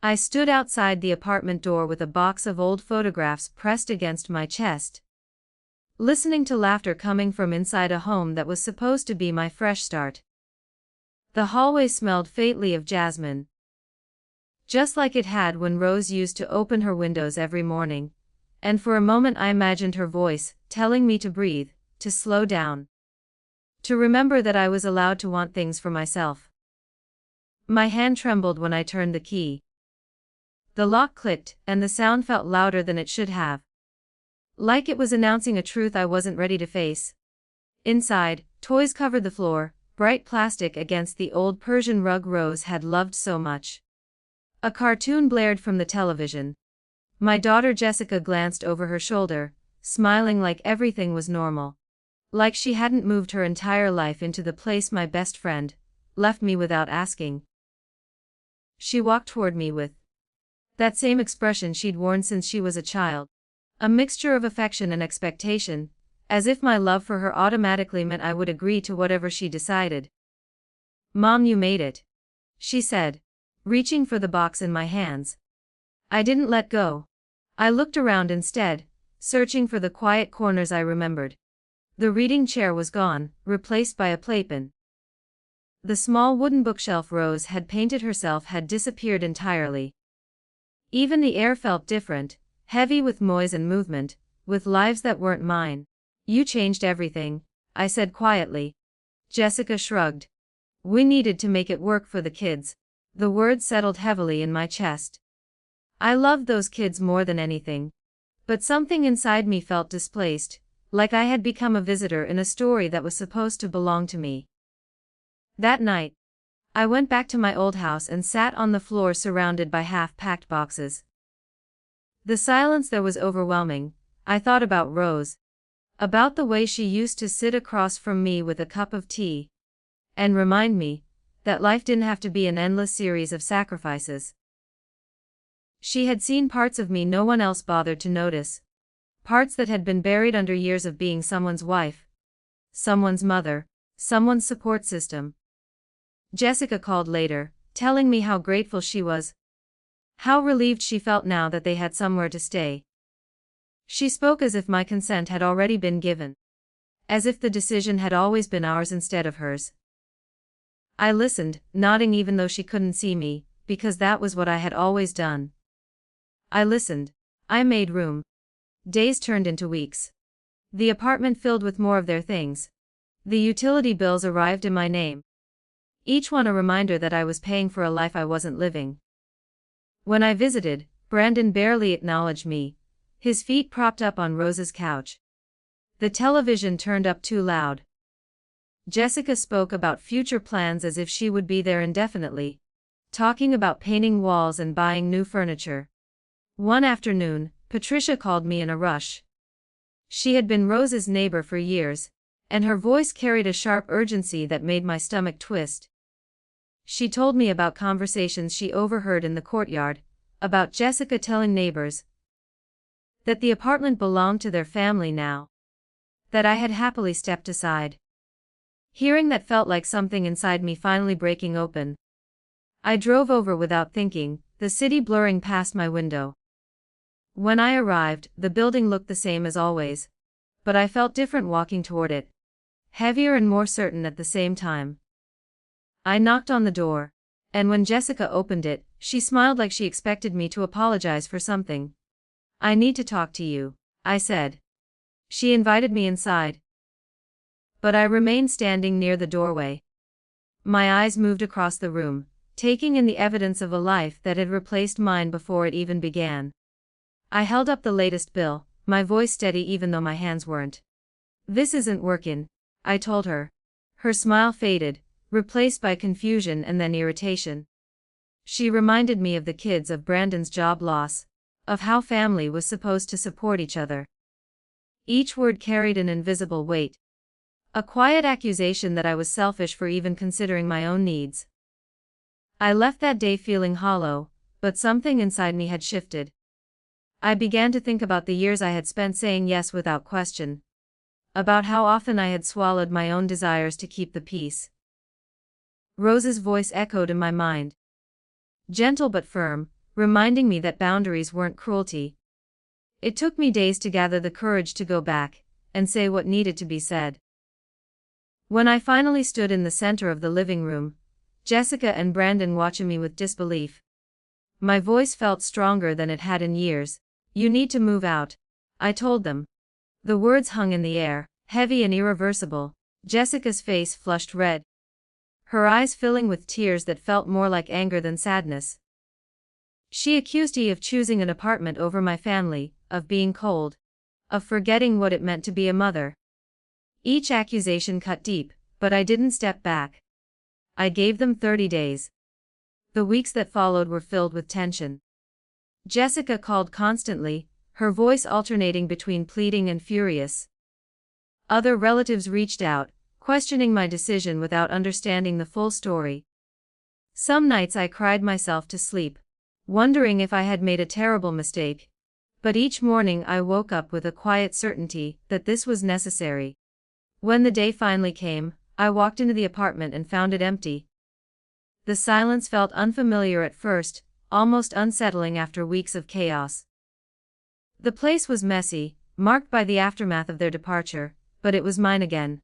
I stood outside the apartment door with a box of old photographs pressed against my chest, listening to laughter coming from inside a home that was supposed to be my fresh start. The hallway smelled faintly of jasmine, just like it had when Rose used to open her windows every morning, and for a moment I imagined her voice, telling me to breathe, to slow down, to remember that I was allowed to want things for myself. My hand trembled when I turned the key. The lock clicked, and the sound felt louder than it should have, like it was announcing a truth I wasn't ready to face. Inside, toys covered the floor, bright plastic against the old Persian rug Rose had loved so much. A cartoon blared from the television. My daughter Jessica glanced over her shoulder, smiling like everything was normal, like she hadn't moved her entire life into the place my best friend left me without asking. She walked toward me with that same expression she'd worn since she was a child, a mixture of affection and expectation, as if my love for her automatically meant I would agree to whatever she decided. "Mom, you made it," she said, reaching for the box in my hands. I didn't let go. I looked around instead, searching for the quiet corners I remembered. The reading chair was gone, replaced by a playpen. The small wooden bookshelf Rose had painted herself had disappeared entirely. Even the air felt different, heavy with noise and movement, with lives that weren't mine. "You changed everything," I said quietly. Jessica shrugged. "We needed to make it work for the kids." The words settled heavily in my chest. I loved those kids more than anything. But something inside me felt displaced, like I had become a visitor in a story that was supposed to belong to me. That night, I went back to my old house and sat on the floor surrounded by half-packed boxes. The silence there was overwhelming. I thought about Rose, about the way she used to sit across from me with a cup of tea, and remind me that life didn't have to be an endless series of sacrifices. She had seen parts of me no one else bothered to notice, parts that had been buried under years of being someone's wife, someone's mother, someone's support system. Jessica called later, telling me how grateful she was, how relieved she felt now that they had somewhere to stay. She spoke as if my consent had already been given, as if the decision had always been ours instead of hers. I listened, nodding even though she couldn't see me, because that was what I had always done. I listened. I made room. Days turned into weeks. The apartment filled with more of their things. The utility bills arrived in my name, each one a reminder that I was paying for a life I wasn't living. When I visited, Brandon barely acknowledged me, his feet propped up on Rose's couch. The television turned up too loud. Jessica spoke about future plans as if she would be there indefinitely, talking about painting walls and buying new furniture. One afternoon, Patricia called me in a rush. She had been Rose's neighbor for years, and her voice carried a sharp urgency that made my stomach twist. She told me about conversations she overheard in the courtyard, about Jessica telling neighbors that the apartment belonged to their family now, that I had happily stepped aside. Hearing that felt like something inside me finally breaking open. I drove over without thinking, the city blurring past my window. When I arrived, the building looked the same as always, but I felt different walking toward it, heavier and more certain at the same time. I knocked on the door, and when Jessica opened it, she smiled like she expected me to apologize for something. "I need to talk to you," I said. She invited me inside, but I remained standing near the doorway. My eyes moved across the room, taking in the evidence of a life that had replaced mine before it even began. I held up the latest bill, my voice steady even though my hands weren't. "This isn't workin'," I told her. Her smile faded, replaced by confusion and then irritation. She reminded me of the kids, of Brandon's job loss, of how family was supposed to support each other. Each word carried an invisible weight, a quiet accusation that I was selfish for even considering my own needs. I left that day feeling hollow, but something inside me had shifted. I began to think about the years I had spent saying yes without question, about how often I had swallowed my own desires to keep the peace. Rose's voice echoed in my mind. Gentle but firm, reminding me that boundaries weren't cruelty. It took me days to gather the courage to go back and say what needed to be said. When I finally stood in the center of the living room, Jessica and Brandon watching me with disbelief, my voice felt stronger than it had in years. "You need to move out," I told them. The words hung in the air, heavy and irreversible. Jessica's face flushed red, her eyes filling with tears that felt more like anger than sadness. She accused me of choosing an apartment over my family, of being cold, of forgetting what it meant to be a mother. Each accusation cut deep, but I didn't step back. I gave them 30 days. The weeks that followed were filled with tension. Jessica called constantly, her voice alternating between pleading and furious. Other relatives reached out, questioning my decision without understanding the full story. Some nights I cried myself to sleep, wondering if I had made a terrible mistake. But each morning I woke up with a quiet certainty that this was necessary. When the day finally came, I walked into the apartment and found it empty. The silence felt unfamiliar at first, almost unsettling after weeks of chaos. The place was messy, marked by the aftermath of their departure, but it was mine again.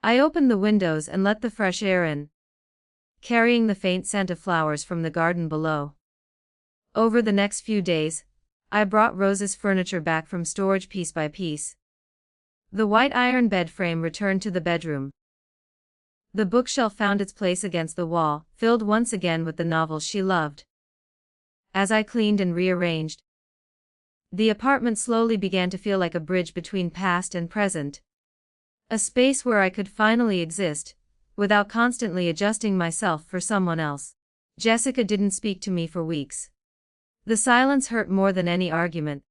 I opened the windows and let the fresh air in, carrying the faint scent of flowers from the garden below. Over the next few days, I brought Rose's furniture back from storage piece by piece. The white iron bed frame returned to the bedroom. The bookshelf found its place against the wall, filled once again with the novels she loved. As I cleaned and rearranged, the apartment slowly began to feel like a bridge between past and present. A space where I could finally exist, without constantly adjusting myself for someone else. Jessica didn't speak to me for weeks. The silence hurt more than any argument.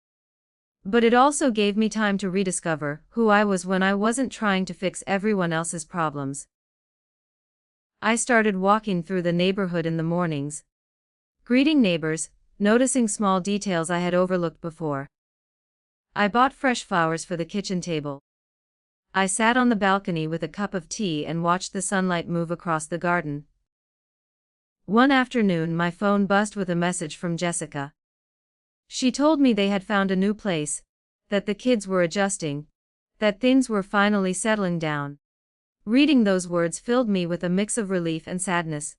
But it also gave me time to rediscover who I was when I wasn't trying to fix everyone else's problems. I started walking through the neighborhood in the mornings, greeting neighbors, noticing small details I had overlooked before. I bought fresh flowers for the kitchen table. I sat on the balcony with a cup of tea and watched the sunlight move across the garden. One afternoon my phone buzzed with a message from Jessica. She told me they had found a new place, that the kids were adjusting, that things were finally settling down. Reading those words filled me with a mix of relief and sadness.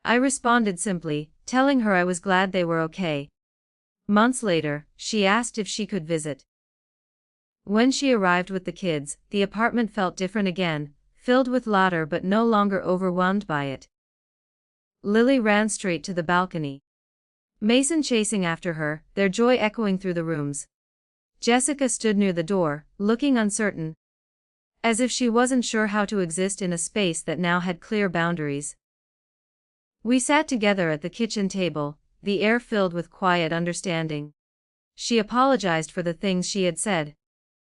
I responded simply, telling her I was glad they were okay. Months later, she asked if she could visit. When she arrived with the kids, the apartment felt different again, filled with laughter but no longer overwhelmed by it. Lily ran straight to the balcony, Mason chasing after her, their joy echoing through the rooms. Jessica stood near the door, looking uncertain, as if she wasn't sure how to exist in a space that now had clear boundaries. We sat together at the kitchen table, the air filled with quiet understanding. She apologized for the things she had said,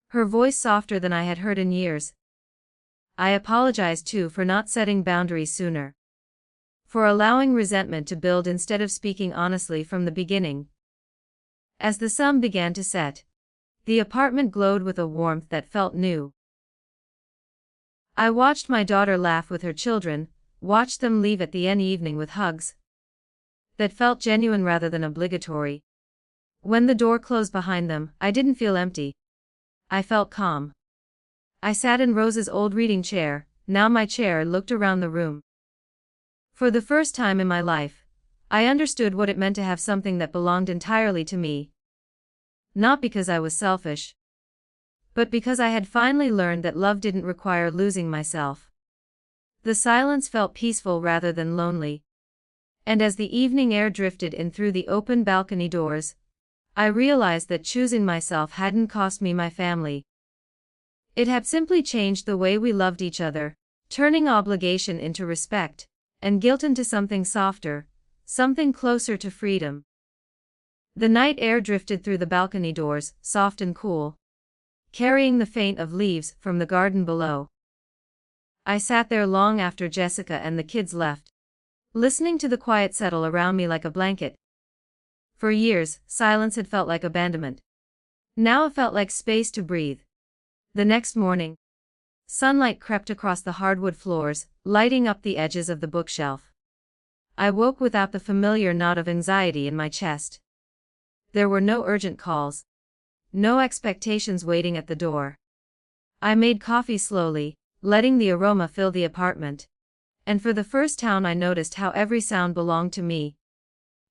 her voice softer than I had heard in years. I apologized too for not setting boundaries sooner, for allowing resentment to build instead of speaking honestly from the beginning. As the sun began to set, the apartment glowed with a warmth that felt new. I watched my daughter laugh with her children, watched them leave at the end evening with hugs that felt genuine rather than obligatory. When the door closed behind them, I didn't feel empty. I felt calm. I sat in Rose's old reading chair, now my chair, and looked around the room. For the first time in my life, I understood what it meant to have something that belonged entirely to me. Not because I was selfish, but because I had finally learned that love didn't require losing myself. The silence felt peaceful rather than lonely. And as the evening air drifted in through the open balcony doors, I realized that choosing myself hadn't cost me my family. It had simply changed the way we loved each other, turning obligation into respect, and guilt into something softer, something closer to freedom. The night air drifted through the balcony doors, soft and cool, carrying the faint of leaves from the garden below. I sat there long after Jessica and the kids left, listening to the quiet settle around me like a blanket. For years, silence had felt like abandonment. Now it felt like space to breathe. The next morning, sunlight crept across the hardwood floors, lighting up the edges of the bookshelf. I woke without the familiar knot of anxiety in my chest. There were no urgent calls. No expectations waiting at the door. I made coffee slowly, letting the aroma fill the apartment. And for the first time I noticed how every sound belonged to me.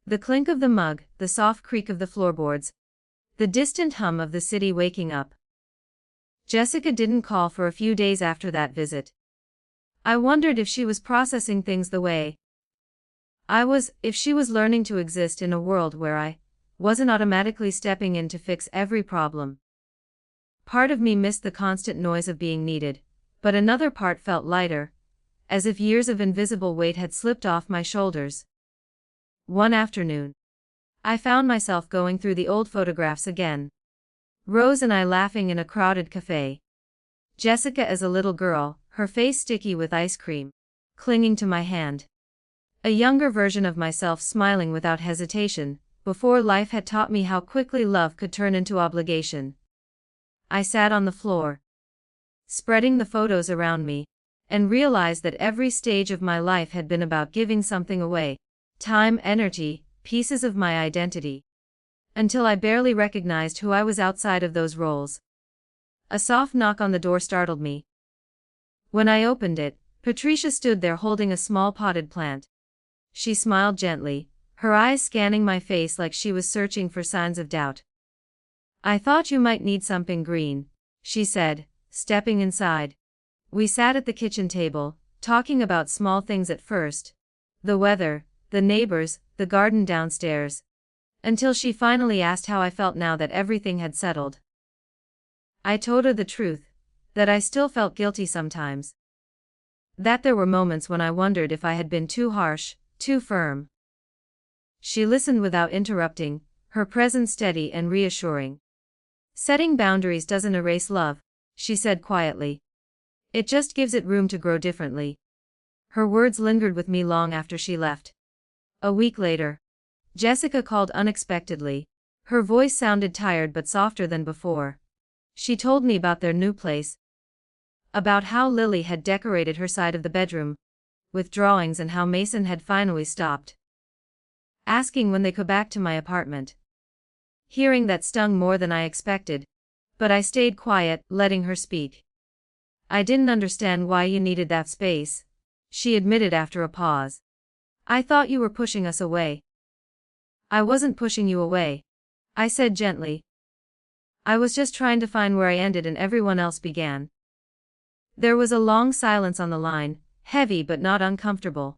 The clink of the mug, the soft creak of the floorboards, the distant hum of the city waking up. Jessica didn't call for a few days after that visit. I wondered if she was processing things the way I was, if she was learning to exist in a world where I wasn't automatically stepping in to fix every problem. Part of me missed the constant noise of being needed, but another part felt lighter, as if years of invisible weight had slipped off my shoulders. One afternoon, I found myself going through the old photographs again. Rose and I laughing in a crowded cafe. Jessica as a little girl, her face sticky with ice cream, clinging to my hand. A younger version of myself smiling without hesitation, before life had taught me how quickly love could turn into obligation. I sat on the floor, spreading the photos around me, and realized that every stage of my life had been about giving something away. Time, energy, pieces of my identity. Until I barely recognized who I was outside of those roles. A soft knock on the door startled me. When I opened it, Patricia stood there holding a small potted plant. She smiled gently, her eyes scanning my face like she was searching for signs of doubt. "I thought you might need something green," she said, stepping inside. We sat at the kitchen table, talking about small things at first. The weather, the neighbors, the garden downstairs. Until she finally asked how I felt now that everything had settled. I told her the truth, that I still felt guilty sometimes. That there were moments when I wondered if I had been too harsh, too firm. She listened without interrupting, her presence steady and reassuring. "Setting boundaries doesn't erase love," she said quietly. "It just gives it room to grow differently." Her words lingered with me long after she left. A week later, Jessica called unexpectedly. Her voice sounded tired but softer than before. She told me about their new place. About how Lily had decorated her side of the bedroom with drawings and how Mason had finally stopped asking when they could back to my apartment. Hearing that stung more than I expected, but I stayed quiet, letting her speak. "I didn't understand why you needed that space," she admitted after a pause. "I thought you were pushing us away." "I wasn't pushing you away," I said gently. "I was just trying to find where I ended and everyone else began." There was a long silence on the line, heavy but not uncomfortable.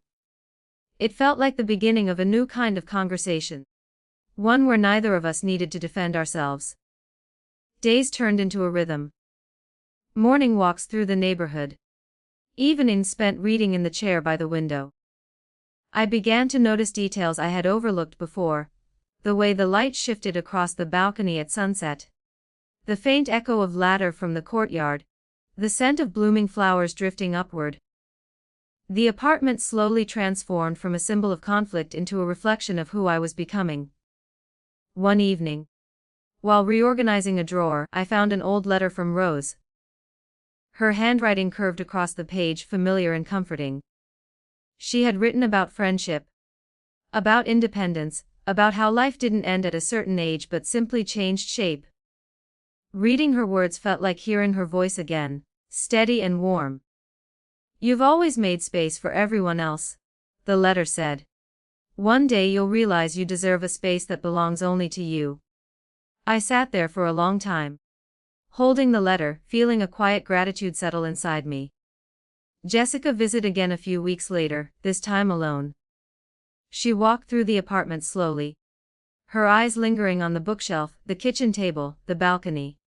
It felt like the beginning of a new kind of conversation. One where neither of us needed to defend ourselves. Days turned into a rhythm. Morning walks through the neighborhood. Evenings spent reading in the chair by the window. I began to notice details I had overlooked before. The way the light shifted across the balcony at sunset. The faint echo of laughter from the courtyard. The scent of blooming flowers drifting upward. The apartment slowly transformed from a symbol of conflict into a reflection of who I was becoming. One evening, while reorganizing a drawer, I found an old letter from Rose. Her handwriting curved across the page, familiar and comforting. She had written about friendship, about independence, about how life didn't end at a certain age but simply changed shape. Reading her words felt like hearing her voice again, steady and warm. "You've always made space for everyone else," the letter said. "One day you'll realize you deserve a space that belongs only to you." I sat there for a long time, holding the letter, feeling a quiet gratitude settle inside me. Jessica visited again a few weeks later, this time alone. She walked through the apartment slowly, her eyes lingering on the bookshelf, the kitchen table, the balcony.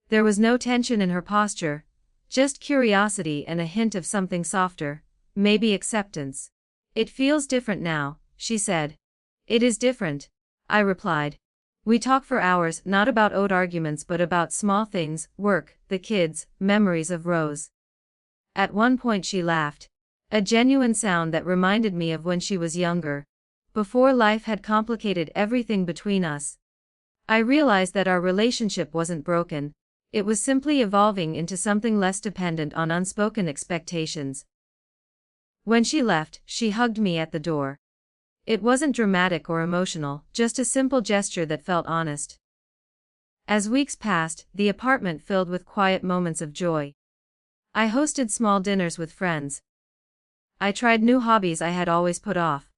There was no tension in her posture, just curiosity and a hint of something softer, maybe acceptance. "It feels different now," she said. "It is different," I replied. We talked for hours, not about old arguments but about small things, work, the kids, memories of Rose. At one point she laughed. A genuine sound that reminded me of when she was younger, before life had complicated everything between us. I realized that our relationship wasn't broken. It was simply evolving into something less dependent on unspoken expectations. When she left, she hugged me at the door. It wasn't dramatic or emotional, just a simple gesture that felt honest. As weeks passed, the apartment filled with quiet moments of joy. I hosted small dinners with friends. I tried new hobbies I had always put off.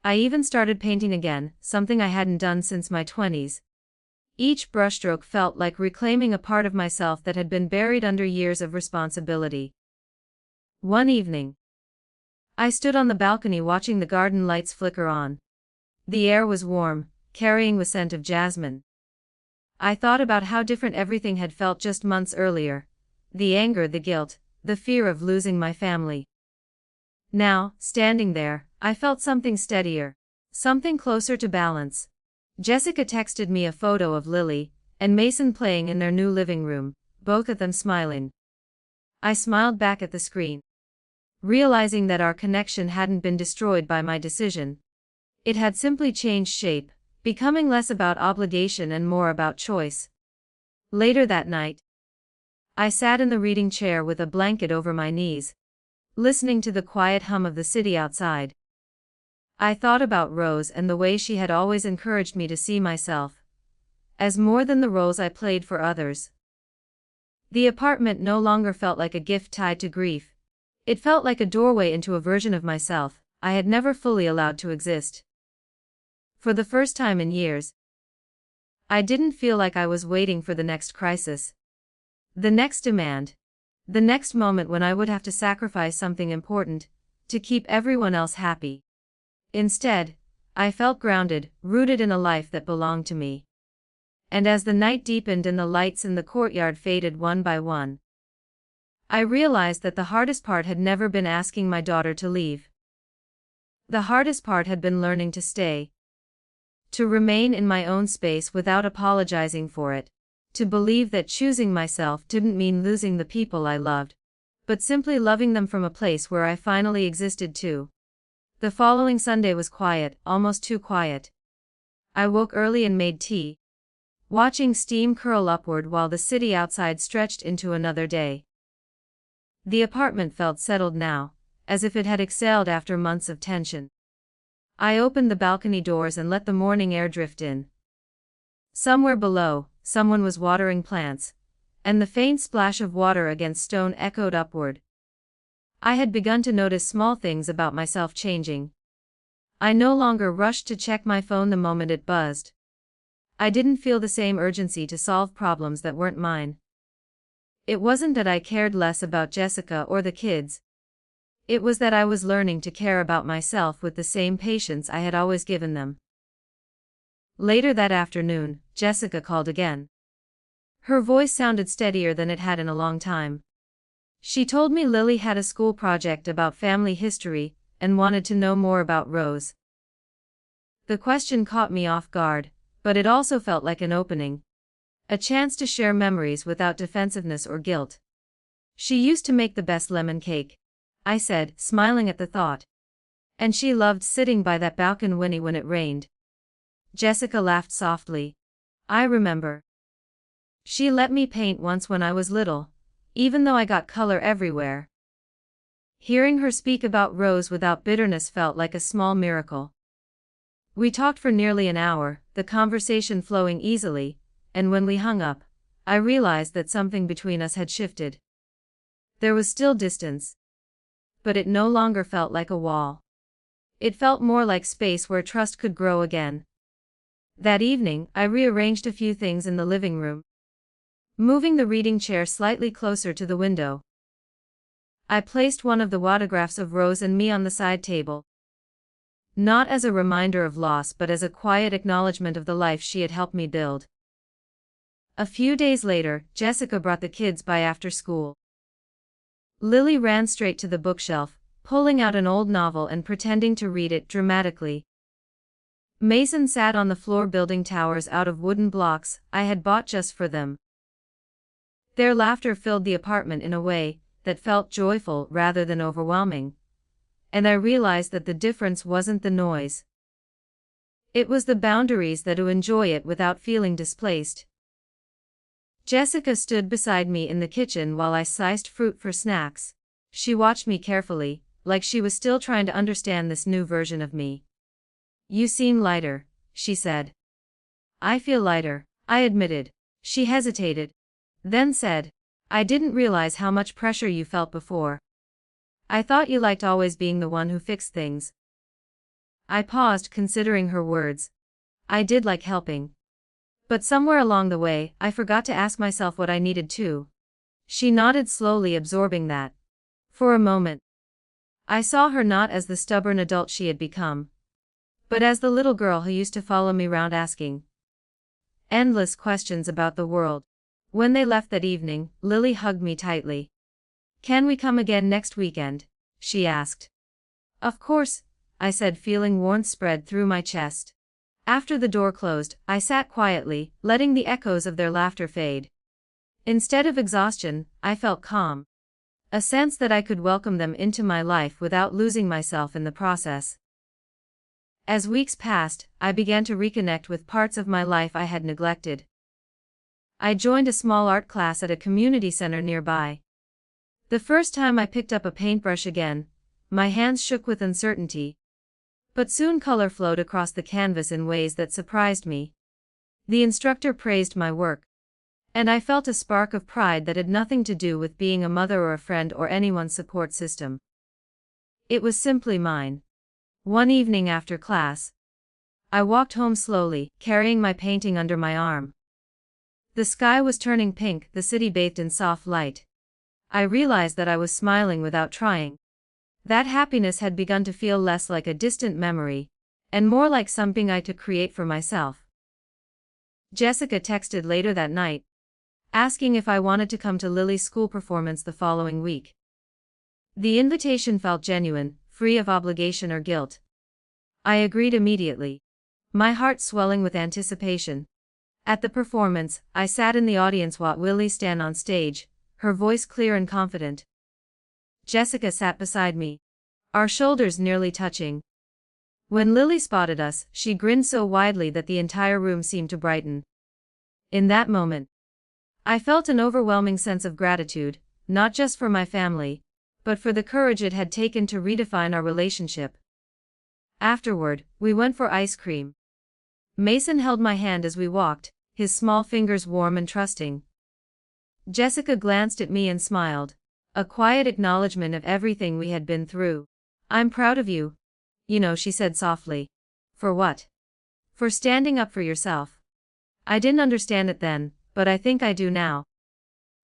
I even started painting again, something I hadn't done since my 20s. Each brushstroke felt like reclaiming a part of myself that had been buried under years of responsibility. One evening, I stood on the balcony watching the garden lights flicker on. The air was warm, carrying the scent of jasmine. I thought about how different everything had felt just months earlier. The anger, the guilt, the fear of losing my family. Now, standing there, I felt something steadier, something closer to balance. Jessica texted me a photo of Lily and Mason playing in their new living room, both of them smiling. I smiled back at the screen, realizing that our connection hadn't been destroyed by my decision. It had simply changed shape, becoming less about obligation and more about choice. Later that night, I sat in the reading chair with a blanket over my knees, listening to the quiet hum of the city outside. I thought about Rose and the way she had always encouraged me to see myself as more than the roles I played for others. The apartment no longer felt like a gift tied to grief. It felt like a doorway into a version of myself I had never fully allowed to exist. For the first time in years, I didn't feel like I was waiting for the next crisis, the next demand, the next moment when I would have to sacrifice something important to keep everyone else happy. Instead, I felt grounded, rooted in a life that belonged to me. And as the night deepened and the lights in the courtyard faded one by one, I realized that the hardest part had never been asking my daughter to leave. The hardest part had been learning to stay, to remain in my own space without apologizing for it, to believe that choosing myself didn't mean losing the people I loved, but simply loving them from a place where I finally existed too. The following Sunday was quiet, almost too quiet. I woke early and made tea, watching steam curl upward while the city outside stretched into another day. The apartment felt settled now, as if it had exhaled after months of tension. I opened the balcony doors and let the morning air drift in. Somewhere below, someone was watering plants, and the faint splash of water against stone echoed upward. I had begun to notice small things about myself changing. I no longer rushed to check my phone the moment it buzzed. I didn't feel the same urgency to solve problems that weren't mine. It wasn't that I cared less about Jessica or the kids. It was that I was learning to care about myself with the same patience I had always given them. Later that afternoon, Jessica called again. Her voice sounded steadier than it had in a long time. She told me Lily had a school project about family history and wanted to know more about Rose. The question caught me off guard, but it also felt like an opening. A chance to share memories without defensiveness or guilt. She used to make the best lemon cake, I said, smiling at the thought. And she loved sitting by that balcony when it rained. Jessica laughed softly. I remember. She let me paint once when I was little, even though I got color everywhere. Hearing her speak about Rose without bitterness felt like a small miracle. We talked for nearly an hour, the conversation flowing easily, and when we hung up, I realized that something between us had shifted. There was still distance, but it no longer felt like a wall. It felt more like space where trust could grow again. That evening, I rearranged a few things in the living room, moving the reading chair slightly closer to the window. I placed one of the photographs of Rose and me on the side table, not as a reminder of loss but as a quiet acknowledgement of the life she had helped me build. A few days later, Jessica brought the kids by after school. Lily ran straight to the bookshelf, pulling out an old novel and pretending to read it dramatically. Mason sat on the floor building towers out of wooden blocks I had bought just for them. Their laughter filled the apartment in a way that felt joyful rather than overwhelming, and I realized that the difference wasn't the noise. It was the boundaries that to enjoy it without feeling displaced. Jessica stood beside me in the kitchen while I sliced fruit for snacks. She watched me carefully, like she was still trying to understand this new version of me. You seem lighter, she said. I feel lighter, I admitted. She hesitated, then said, I didn't realize how much pressure you felt before. I thought you liked always being the one who fixed things. I paused, considering her words. I did like helping. But somewhere along the way, I forgot to ask myself what I needed to. She nodded slowly, absorbing that. For a moment, I saw her not as the stubborn adult she had become, but as the little girl who used to follow me round asking endless questions about the world. When they left that evening, Lily hugged me tightly. Can we come again next weekend? She asked. Of course, I said, feeling warmth spread through my chest. After the door closed, I sat quietly, letting the echoes of their laughter fade. Instead of exhaustion, I felt calm. A sense that I could welcome them into my life without losing myself in the process. As weeks passed, I began to reconnect with parts of my life I had neglected. I joined a small art class at a community center nearby. The first time I picked up a paintbrush again, my hands shook with uncertainty. But soon color flowed across the canvas in ways that surprised me. The instructor praised my work, and I felt a spark of pride that had nothing to do with being a mother or a friend or anyone's support system. It was simply mine. One evening after class, I walked home slowly, carrying my painting under my arm. The sky was turning pink, the city bathed in soft light. I realized that I was smiling without trying. That happiness had begun to feel less like a distant memory, and more like something I could create for myself. Jessica texted later that night, asking if I wanted to come to Lily's school performance the following week. The invitation felt genuine, free of obligation or guilt. I agreed immediately, my heart swelling with anticipation. At the performance, I sat in the audience while Lily stand on stage, her voice clear and confident. Jessica sat beside me, our shoulders nearly touching. When Lily spotted us, she grinned so widely that the entire room seemed to brighten. In that moment, I felt an overwhelming sense of gratitude, not just for my family, but for the courage it had taken to redefine our relationship. Afterward, we went for ice cream. Mason held my hand as we walked, his small fingers warm and trusting. Jessica glanced at me and smiled, a quiet acknowledgement of everything we had been through. I'm proud of you, she said softly. For what? For standing up for yourself. I didn't understand it then, but I think I do now.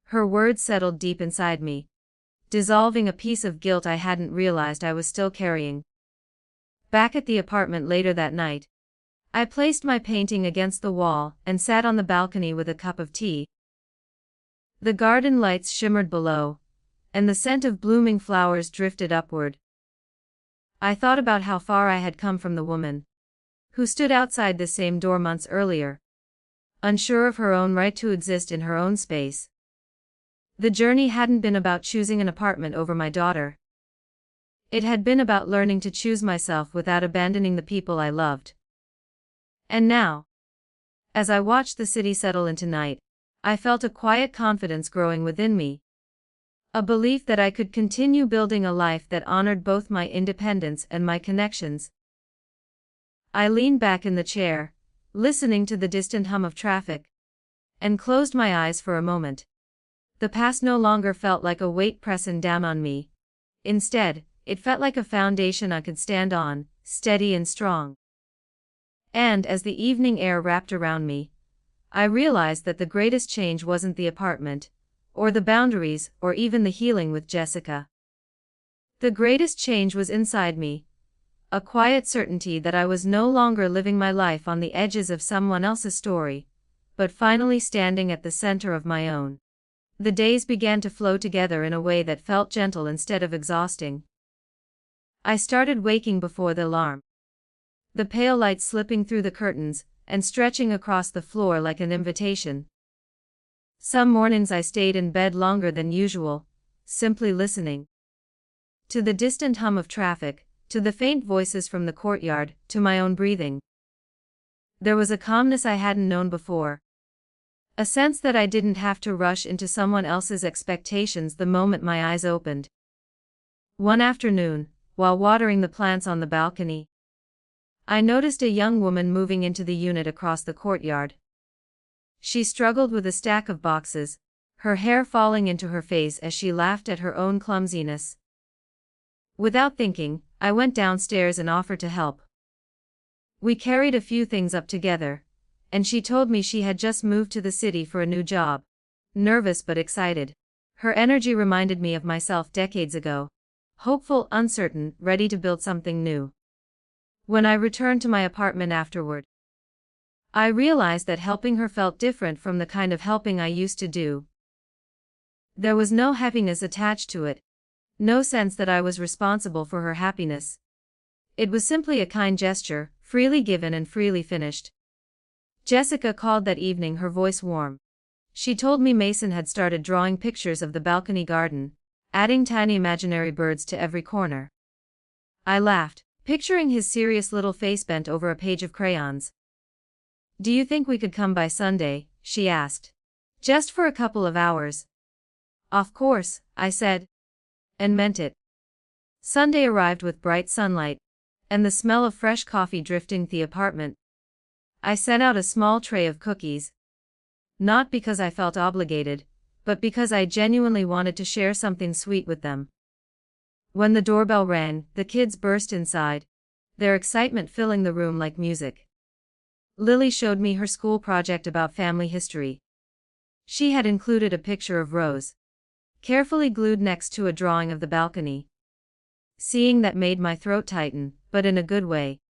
Her words settled deep inside me, dissolving a piece of guilt I hadn't realized I was still carrying. Back at the apartment later that night, I placed my painting against the wall and sat on the balcony with a cup of tea. The garden lights shimmered below, and the scent of blooming flowers drifted upward. I thought about how far I had come from the woman who stood outside the same door months earlier, unsure of her own right to exist in her own space. The journey hadn't been about choosing an apartment over my daughter. It had been about learning to choose myself without abandoning the people I loved. And now, as I watched the city settle into night, I felt a quiet confidence growing within me. A belief that I could continue building a life that honored both my independence and my connections. I leaned back in the chair, listening to the distant hum of traffic, and closed my eyes for a moment. The past no longer felt like a weight pressing down on me. Instead, it felt like a foundation I could stand on, steady and strong. And as the evening air wrapped around me, I realized that the greatest change wasn't the apartment, or the boundaries, or even the healing with Jessica. The greatest change was inside me, a quiet certainty that I was no longer living my life on the edges of someone else's story, but finally standing at the center of my own. The days began to flow together in a way that felt gentle instead of exhausting. I started waking before the alarm, the pale light slipping through the curtains and stretching across the floor like an invitation. Some mornings I stayed in bed longer than usual, simply listening to the distant hum of traffic, to the faint voices from the courtyard, to my own breathing. There was a calmness I hadn't known before, a sense that I didn't have to rush into someone else's expectations the moment my eyes opened. One afternoon, while watering the plants on the balcony, I noticed a young woman moving into the unit across the courtyard. She struggled with a stack of boxes, her hair falling into her face as she laughed at her own clumsiness. Without thinking, I went downstairs and offered to help. We carried a few things up together, and she told me she had just moved to the city for a new job. Nervous but excited. Her energy reminded me of myself decades ago. Hopeful, uncertain, ready to build something new. When I returned to my apartment afterward, I realized that helping her felt different from the kind of helping I used to do. There was no heaviness attached to it, no sense that I was responsible for her happiness. It was simply a kind gesture, freely given and freely finished. Jessica called that evening, her voice warm. She told me Mason had started drawing pictures of the balcony garden, adding tiny imaginary birds to every corner. I laughed, picturing his serious little face bent over a page of crayons. "Do you think we could come by Sunday?" she asked. "Just for a couple of hours." "Of course," I said. And meant it. Sunday arrived with bright sunlight, and the smell of fresh coffee drifting the apartment. I set out a small tray of cookies. Not because I felt obligated, but because I genuinely wanted to share something sweet with them. When the doorbell rang, the kids burst inside, their excitement filling the room like music. Lily showed me her school project about family history. She had included a picture of Rose, carefully glued next to a drawing of the balcony. Seeing that made my throat tighten, but in a good way.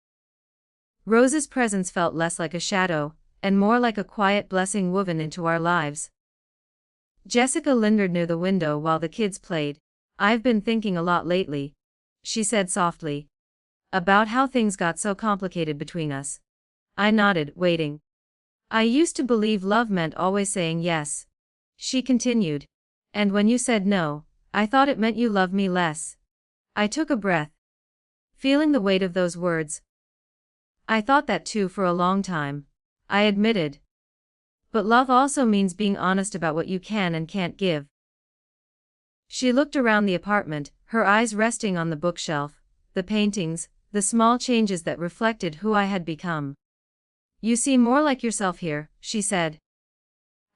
Rose's presence felt less like a shadow, and more like a quiet blessing woven into our lives. Jessica lingered near the window while the kids played. "I've been thinking a lot lately," she said softly, "about how things got so complicated between us." I nodded, waiting. "I used to believe love meant always saying yes," she continued. "And when you said no, I thought it meant you loved me less." I took a breath, feeling the weight of those words. "I thought that too for a long time," I admitted. "But love also means being honest about what you can and can't give." She looked around the apartment, her eyes resting on the bookshelf, the paintings, the small changes that reflected who I had become. "You seem more like yourself here," she said.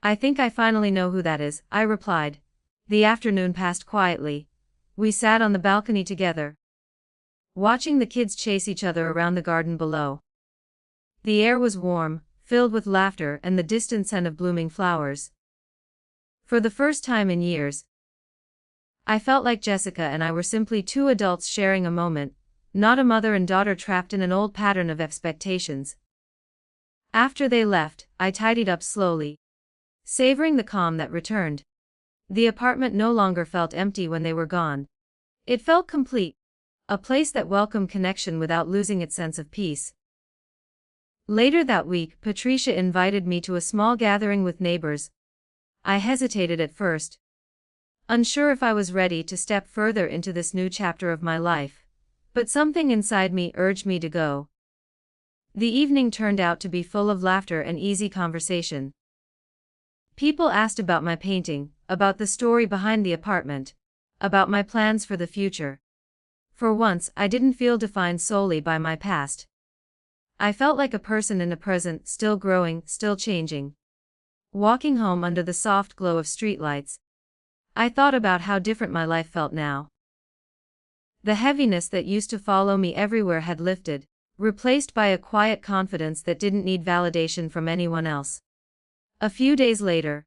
"I think I finally know who that is," I replied. The afternoon passed quietly. We sat on the balcony together, watching the kids chase each other around the garden below. The air was warm, filled with laughter and the distant scent of blooming flowers. For the first time in years, I felt like Jessica and I were simply two adults sharing a moment, not a mother and daughter trapped in an old pattern of expectations. After they left, I tidied up slowly, savoring the calm that returned. The apartment no longer felt empty when they were gone. It felt complete, a place that welcomed connection without losing its sense of peace. Later that week, Patricia invited me to a small gathering with neighbors. I hesitated at first, unsure if I was ready to step further into this new chapter of my life, but something inside me urged me to go. The evening turned out to be full of laughter and easy conversation. People asked about my painting, about the story behind the apartment, about my plans for the future. For once, I didn't feel defined solely by my past. I felt like a person in the present, still growing, still changing. Walking home under the soft glow of streetlights, I thought about how different my life felt now. The heaviness that used to follow me everywhere had lifted, replaced by a quiet confidence that didn't need validation from anyone else. A few days later,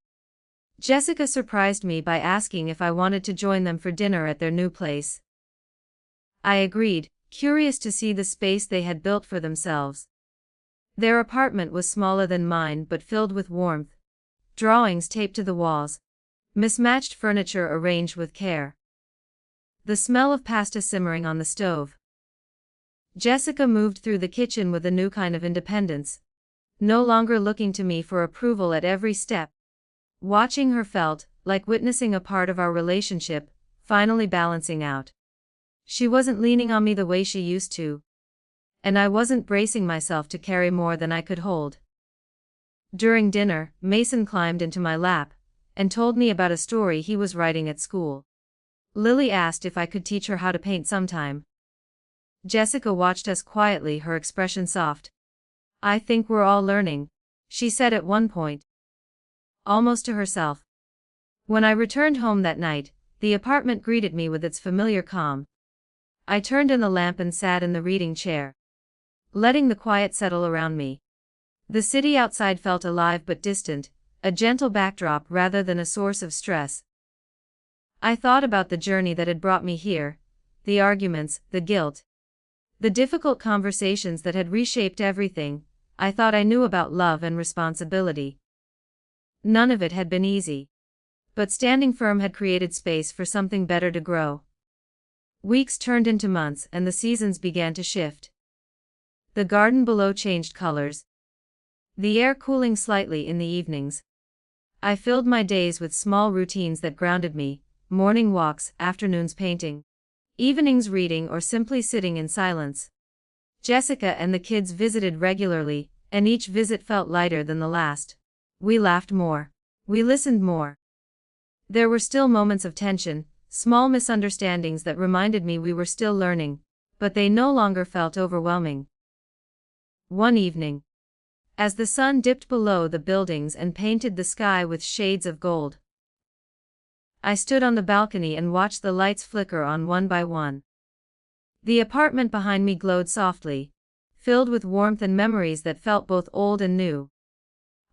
Jessica surprised me by asking if I wanted to join them for dinner at their new place. I agreed, curious to see the space they had built for themselves. Their apartment was smaller than mine but filled with warmth. Drawings taped to the walls, mismatched furniture arranged with care. The smell of pasta simmering on the stove. Jessica moved through the kitchen with a new kind of independence, no longer looking to me for approval at every step. Watching her felt like witnessing a part of our relationship finally balancing out. She wasn't leaning on me the way she used to, and I wasn't bracing myself to carry more than I could hold. During dinner, Mason climbed into my lap and told me about a story he was writing at school. Lily asked if I could teach her how to paint sometime. Jessica watched us quietly, her expression soft. "I think we're all learning," she said at one point, almost to herself. When I returned home that night, the apartment greeted me with its familiar calm. I turned in the lamp and sat in the reading chair, letting the quiet settle around me. The city outside felt alive but distant, a gentle backdrop rather than a source of stress. I thought about the journey that had brought me here, the arguments, the guilt, the difficult conversations that had reshaped everything I thought I knew about love and responsibility. None of it had been easy. But standing firm had created space for something better to grow. Weeks turned into months and the seasons began to shift. The garden below changed colors, the air cooling slightly in the evenings. I filled my days with small routines that grounded me, morning walks, afternoons painting, evenings reading or simply sitting in silence. Jessica and the kids visited regularly, and each visit felt lighter than the last. We laughed more. We listened more. There were still moments of tension, small misunderstandings that reminded me we were still learning, but they no longer felt overwhelming. One evening, as the sun dipped below the buildings and painted the sky with shades of gold, I stood on the balcony and watched the lights flicker on one by one. The apartment behind me glowed softly, filled with warmth and memories that felt both old and new.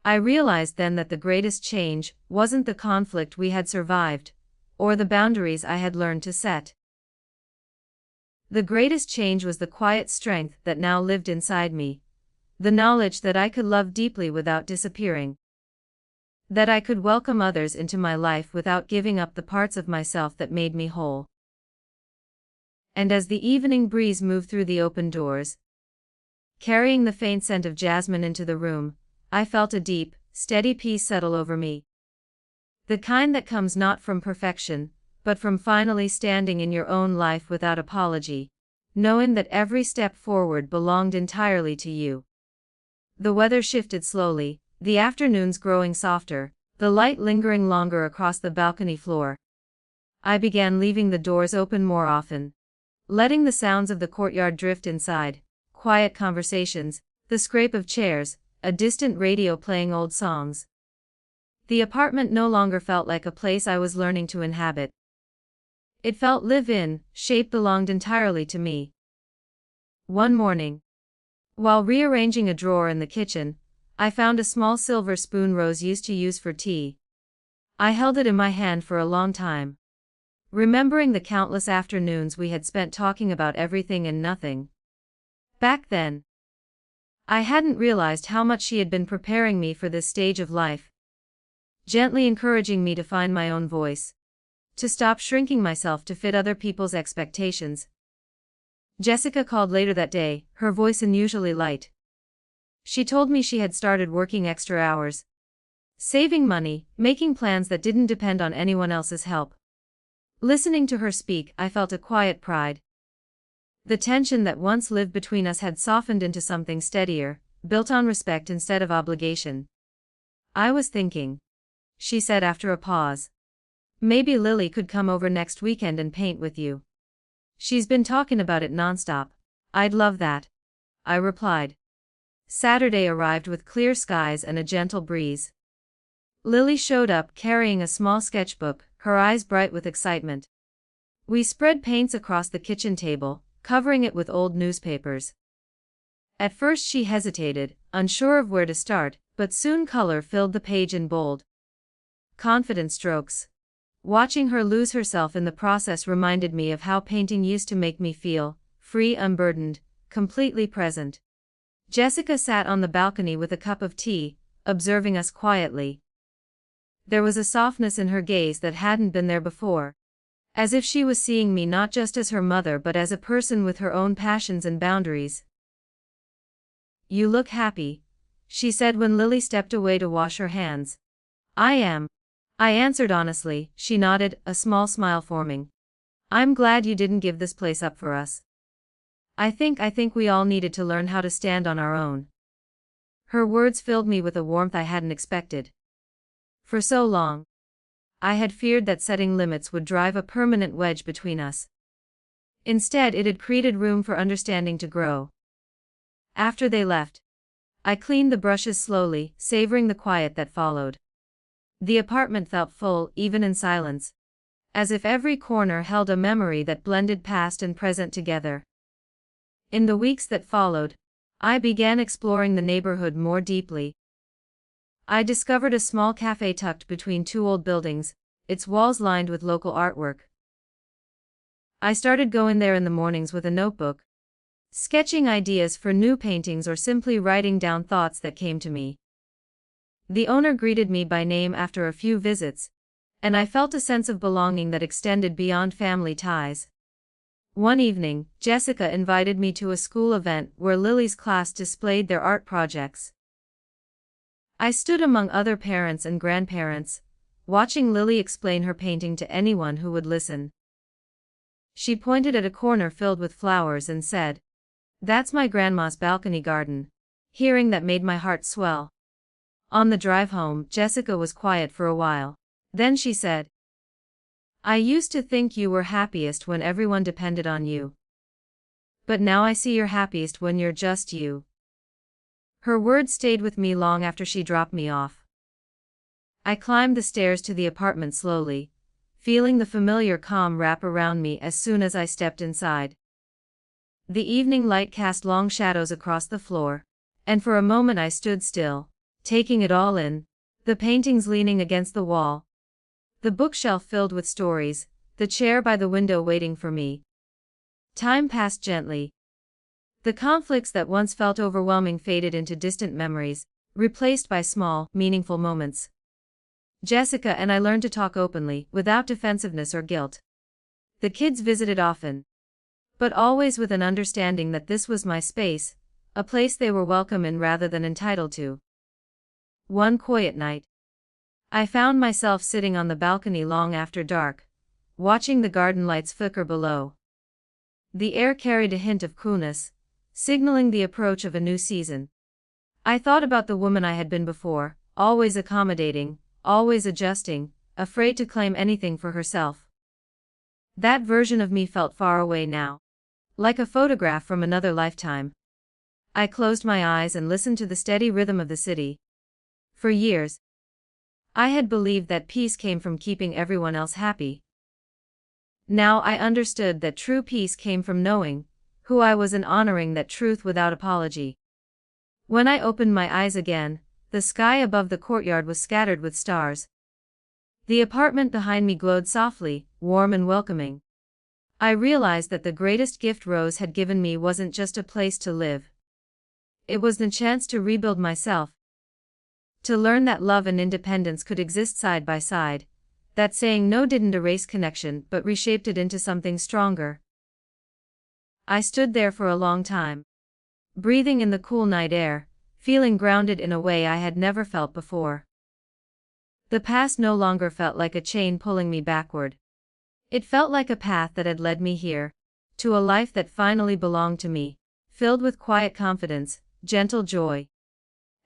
I realized then that the greatest change wasn't the conflict we had survived, or the boundaries I had learned to set. The greatest change was the quiet strength that now lived inside me, the knowledge that I could love deeply without disappearing, that I could welcome others into my life without giving up the parts of myself that made me whole. And as the evening breeze moved through the open doors, carrying the faint scent of jasmine into the room, I felt a deep, steady peace settle over me. The kind that comes not from perfection, but from finally standing in your own life without apology, knowing that every step forward belonged entirely to you. The weather shifted slowly, the afternoons growing softer, the light lingering longer across the balcony floor. I began leaving the doors open more often, letting the sounds of the courtyard drift inside, quiet conversations, the scrape of chairs, a distant radio playing old songs. The apartment no longer felt like a place I was learning to inhabit. It felt live-in, shape belonged entirely to me. One morning, while rearranging a drawer in the kitchen, I found a small silver spoon Rose used to use for tea. I held it in my hand for a long time, remembering the countless afternoons we had spent talking about everything and nothing. Back then, I hadn't realized how much she had been preparing me for this stage of life, gently encouraging me to find my own voice, to stop shrinking myself to fit other people's expectations. Jessica called later that day, her voice unusually light. She told me she had started working extra hours, saving money, making plans that didn't depend on anyone else's help. Listening to her speak, I felt a quiet pride. The tension that once lived between us had softened into something steadier, built on respect instead of obligation. "I was thinking," she said after a pause, "maybe Lily could come over next weekend and paint with you. She's been talking about it nonstop." "I'd love that," I replied. Saturday arrived with clear skies and a gentle breeze. Lily showed up carrying a small sketchbook, her eyes bright with excitement. We spread paints across the kitchen table, covering it with old newspapers. At first she hesitated, unsure of where to start, but soon color filled the page in bold, confident strokes. Watching her lose herself in the process reminded me of how painting used to make me feel, free, unburdened, completely present. Jessica sat on the balcony with a cup of tea, observing us quietly. There was a softness in her gaze that hadn't been there before, as if she was seeing me not just as her mother but as a person with her own passions and boundaries. "You look happy," she said when Lily stepped away to wash her hands. "I am," I answered honestly. She nodded, a small smile forming. "I'm glad you didn't give this place up for us. I think we all needed to learn how to stand on our own." Her words filled me with a warmth I hadn't expected. For so long, I had feared that setting limits would drive a permanent wedge between us. Instead, it had created room for understanding to grow. After they left, I cleaned the brushes slowly, savoring the quiet that followed. The apartment felt full, even in silence, as if every corner held a memory that blended past and present together. In the weeks that followed, I began exploring the neighborhood more deeply. I discovered a small cafe tucked between two old buildings, its walls lined with local artwork. I started going there in the mornings with a notebook, sketching ideas for new paintings or simply writing down thoughts that came to me. The owner greeted me by name after a few visits, and I felt a sense of belonging that extended beyond family ties. One evening, Jessica invited me to a school event where Lily's class displayed their art projects. I stood among other parents and grandparents, watching Lily explain her painting to anyone who would listen. She pointed at a corner filled with flowers and said, "That's my grandma's balcony garden." Hearing that made my heart swell. On the drive home, Jessica was quiet for a while. Then she said, "I used to think you were happiest when everyone depended on you. But now I see you're happiest when you're just you." Her words stayed with me long after she dropped me off. I climbed the stairs to the apartment slowly, feeling the familiar calm wrap around me as soon as I stepped inside. The evening light cast long shadows across the floor, and for a moment I stood still, taking it all in, the paintings leaning against the wall, the bookshelf filled with stories, the chair by the window waiting for me. Time passed gently. The conflicts that once felt overwhelming faded into distant memories, replaced by small, meaningful moments. Jessica and I learned to talk openly, without defensiveness or guilt. The kids visited often, but always with an understanding that this was my space, a place they were welcome in rather than entitled to. One quiet night, I found myself sitting on the balcony long after dark, watching the garden lights flicker below. The air carried a hint of coolness, signaling the approach of a new season. I thought about the woman I had been before, always accommodating, always adjusting, afraid to claim anything for herself. That version of me felt far away now, like a photograph from another lifetime. I closed my eyes and listened to the steady rhythm of the city. For years, I had believed that peace came from keeping everyone else happy. Now I understood that true peace came from knowing who I was and honoring that truth without apology. When I opened my eyes again, the sky above the courtyard was scattered with stars. The apartment behind me glowed softly, warm and welcoming. I realized that the greatest gift Rose had given me wasn't just a place to live. It was the chance to rebuild myself. To learn that love and independence could exist side by side, that saying no didn't erase connection but reshaped it into something stronger. I stood there for a long time, breathing in the cool night air, feeling grounded in a way I had never felt before. The past no longer felt like a chain pulling me backward. It felt like a path that had led me here, to a life that finally belonged to me, filled with quiet confidence, gentle joy,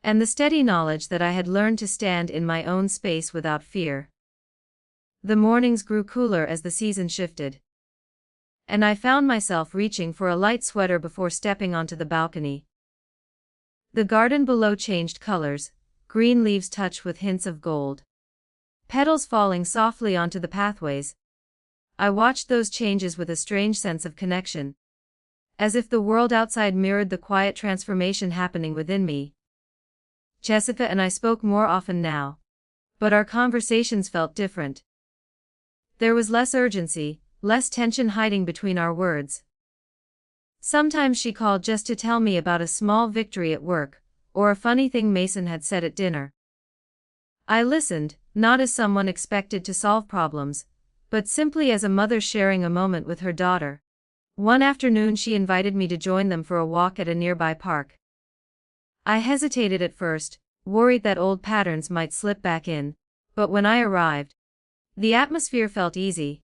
and the steady knowledge that I had learned to stand in my own space without fear. The mornings grew cooler as the season shifted, and I found myself reaching for a light sweater before stepping onto the balcony. The garden below changed colors, green leaves touched with hints of gold, petals falling softly onto the pathways. I watched those changes with a strange sense of connection, as if the world outside mirrored the quiet transformation happening within me. Jessica and I spoke more often now, but our conversations felt different. There was less urgency, less tension hiding between our words. Sometimes she called just to tell me about a small victory at work, or a funny thing Mason had said at dinner. I listened, not as someone expected to solve problems, but simply as a mother sharing a moment with her daughter. One afternoon she invited me to join them for a walk at a nearby park. I hesitated at first, worried that old patterns might slip back in, but when I arrived, the atmosphere felt easy.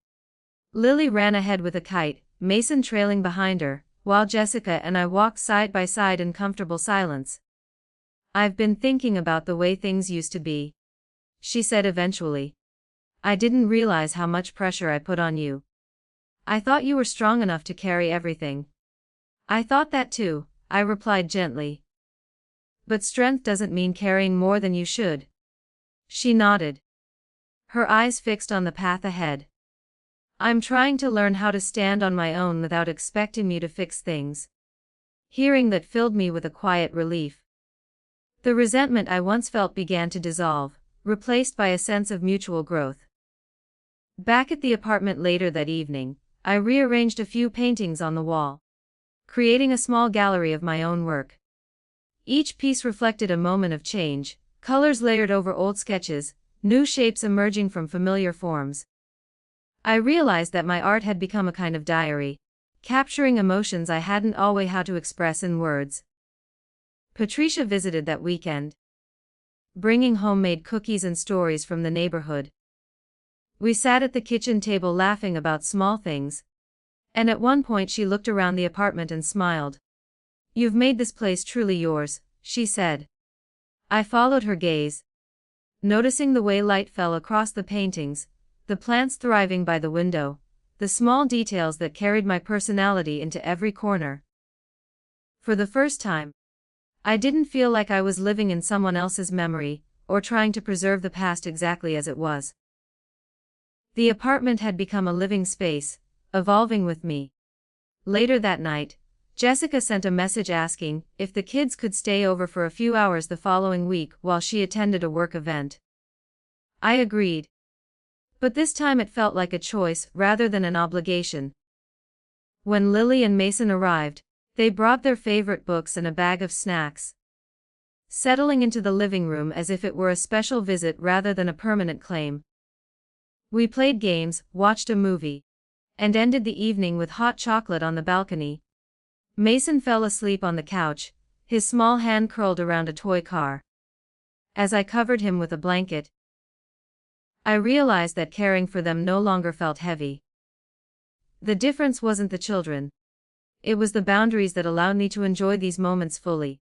Lily ran ahead with a kite, Mason trailing behind her, while Jessica and I walked side by side in comfortable silence. "I've been thinking about the way things used to be," she said eventually. "I didn't realize how much pressure I put on you." I thought you were strong enough to carry everything. I thought that too, I replied gently. But strength doesn't mean carrying more than you should. She nodded, her eyes fixed on the path ahead. I'm trying to learn how to stand on my own without expecting you to fix things. Hearing that filled me with a quiet relief. The resentment I once felt began to dissolve, replaced by a sense of mutual growth. Back at the apartment later that evening, I rearranged a few paintings on the wall, creating a small gallery of my own work. Each piece reflected a moment of change, colors layered over old sketches, new shapes emerging from familiar forms. I realized that my art had become a kind of diary, capturing emotions I hadn't always how to express in words. Patricia visited that weekend, bringing homemade cookies and stories from the neighborhood. We sat at the kitchen table laughing about small things, and at one point she looked around the apartment and smiled. "You've made this place truly yours," she said. I followed her gaze, noticing the way light fell across the paintings, the plants thriving by the window, the small details that carried my personality into every corner. For the first time, I didn't feel like I was living in someone else's memory, or trying to preserve the past exactly as it was. The apartment had become a living space, evolving with me. Later that night, Jessica sent a message asking if the kids could stay over for a few hours the following week while she attended a work event. I agreed. But this time it felt like a choice rather than an obligation. When Lily and Mason arrived, they brought their favorite books and a bag of snacks, settling into the living room as if it were a special visit rather than a permanent claim. We played games, watched a movie, and ended the evening with hot chocolate on the balcony. Mason fell asleep on the couch, his small hand curled around a toy car. As I covered him with a blanket, I realized that caring for them no longer felt heavy. The difference wasn't the children. It was the boundaries that allowed me to enjoy these moments fully.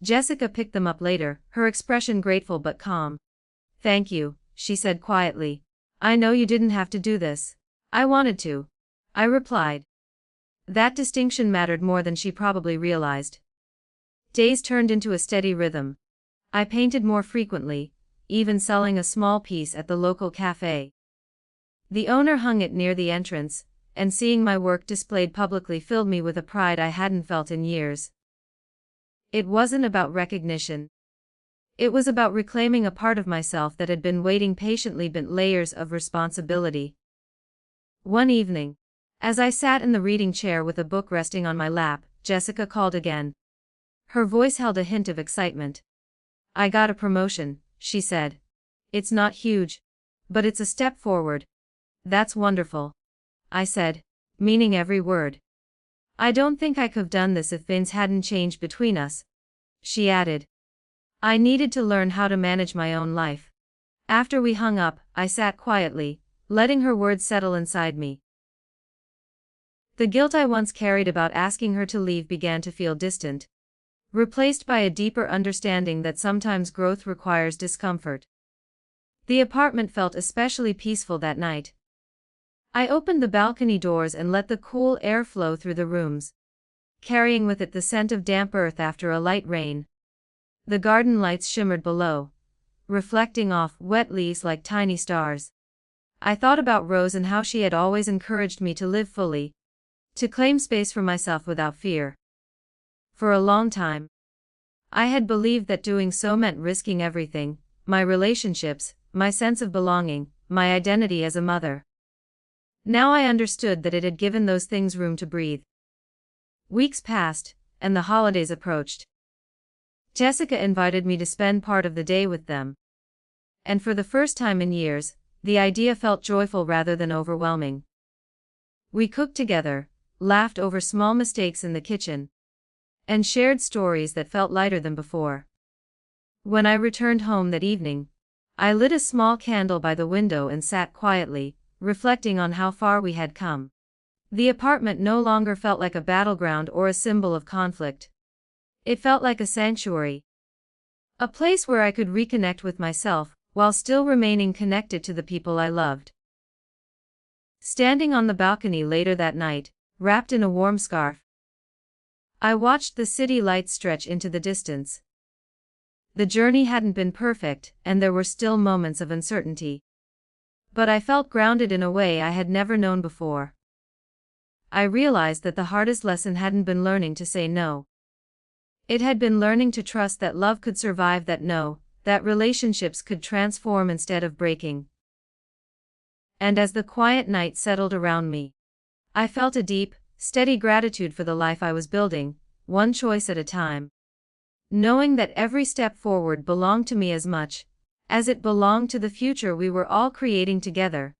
Jessica picked them up later, her expression grateful but calm. "Thank you," she said quietly. "I know you didn't have to do this. I wanted to," I replied. That distinction mattered more than she probably realized. Days turned into a steady rhythm. I painted more frequently, even selling a small piece at the local cafe. The owner hung it near the entrance, and seeing my work displayed publicly filled me with a pride I hadn't felt in years. It wasn't about recognition. It was about reclaiming a part of myself that had been waiting patiently beneath layers of responsibility. One evening, as I sat in the reading chair with a book resting on my lap, Jessica called again. Her voice held a hint of excitement. "I got a promotion," she said. "It's not huge, but it's a step forward." "That's wonderful," I said, meaning every word. "I don't think I could have done this if things hadn't changed between us," she added. I needed to learn how to manage my own life. After we hung up, I sat quietly, letting her words settle inside me. The guilt I once carried about asking her to leave began to feel distant, replaced by a deeper understanding that sometimes growth requires discomfort. The apartment felt especially peaceful that night. I opened the balcony doors and let the cool air flow through the rooms, carrying with it the scent of damp earth after a light rain. The garden lights shimmered below, reflecting off wet leaves like tiny stars. I thought about Rose and how she had always encouraged me to live fully, to claim space for myself without fear. For a long time, I had believed that doing so meant risking everything, my relationships, my sense of belonging, my identity as a mother. Now I understood that it had given those things room to breathe. Weeks passed, and the holidays approached. Jessica invited me to spend part of the day with them. And for the first time in years, the idea felt joyful rather than overwhelming. We cooked together, laughed over small mistakes in the kitchen, and shared stories that felt lighter than before. When I returned home that evening, I lit a small candle by the window and sat quietly, reflecting on how far we had come. The apartment no longer felt like a battleground or a symbol of conflict. It felt like a sanctuary, a place where I could reconnect with myself, while still remaining connected to the people I loved. Standing on the balcony later that night, wrapped in a warm scarf, I watched the city lights stretch into the distance. The journey hadn't been perfect, and there were still moments of uncertainty. But I felt grounded in a way I had never known before. I realized that the hardest lesson hadn't been learning to say no. It had been learning to trust that love could survive that no, that relationships could transform instead of breaking. And as the quiet night settled around me, I felt a deep, steady gratitude for the life I was building, one choice at a time. Knowing that every step forward belonged to me as much as it belonged to the future we were all creating together.